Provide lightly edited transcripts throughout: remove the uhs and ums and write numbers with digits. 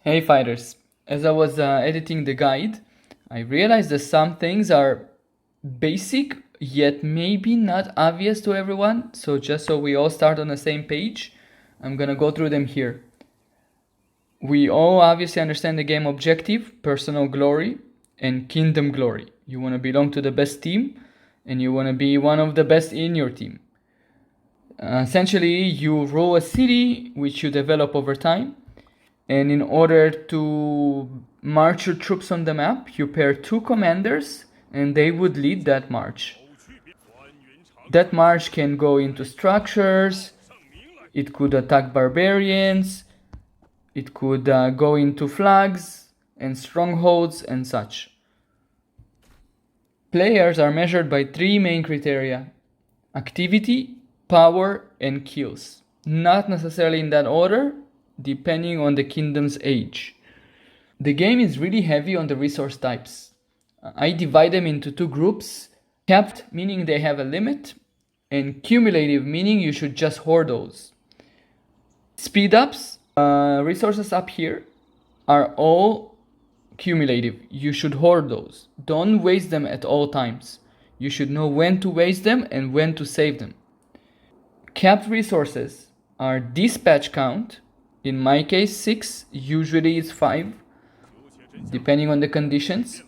Hey fighters, as I was editing the guide, I realized that some things are basic yet maybe not obvious to everyone. So just so we all start on the same page, I'm gonna go through them here. We all obviously understand the game objective, personal glory, and kingdom glory. You wanna belong to the best team and you wanna be one of the best in your team. Essentially, you rule a city which you develop over time. And in order to march your troops on the map, you pair two commanders and they would lead that march. That march can go into structures, it could attack barbarians, it could go into flags and strongholds and such. Players are measured by three main criteria: activity, power, and kills. Not necessarily in that order, depending on the kingdom's age. The game is really heavy on the resource types. I divide them into two groups: capped, meaning they have a limit, and cumulative, meaning you should just hoard those. Speed ups, resources up here, are all cumulative. You should hoard those. Don't waste them at all times. You should know when to waste them and when to save them. Capped resources are dispatch count. In my case, 6, usually it's 5, depending on the conditions,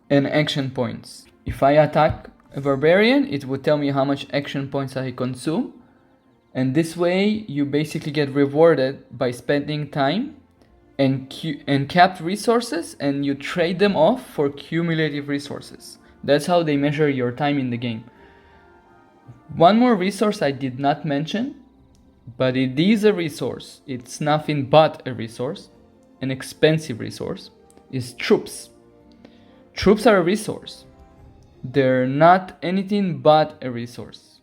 and action points. If I attack a barbarian, it would tell me how much action points I consume, and this way you basically get rewarded by spending time and capped resources, and you trade them off for cumulative resources. That's how they measure your time in the game. One more resource I did not mention, but it is a resource. It's nothing but a resource, an expensive resource, is troops. Troops are a resource. They're not anything but a resource.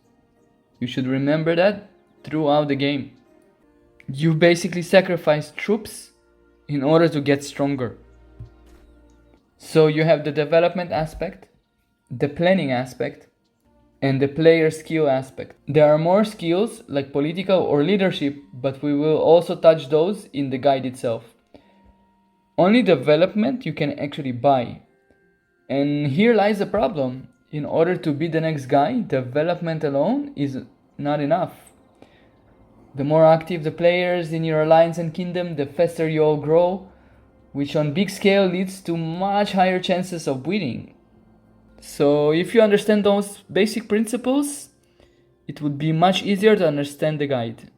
You should remember that throughout the game. You basically sacrifice troops in order to get stronger. So you have the development aspect, the planning aspect, and the player skill aspect. There are more skills like political or leadership, but we will also touch those in the guide itself. Only development you can actually buy. And here lies the problem. In order to be the next guy, development alone is not enough. The more active the players in your alliance and kingdom, the faster you all grow, which on big scale leads to much higher chances of winning. So if you understand those basic principles, it would be much easier to understand the guide.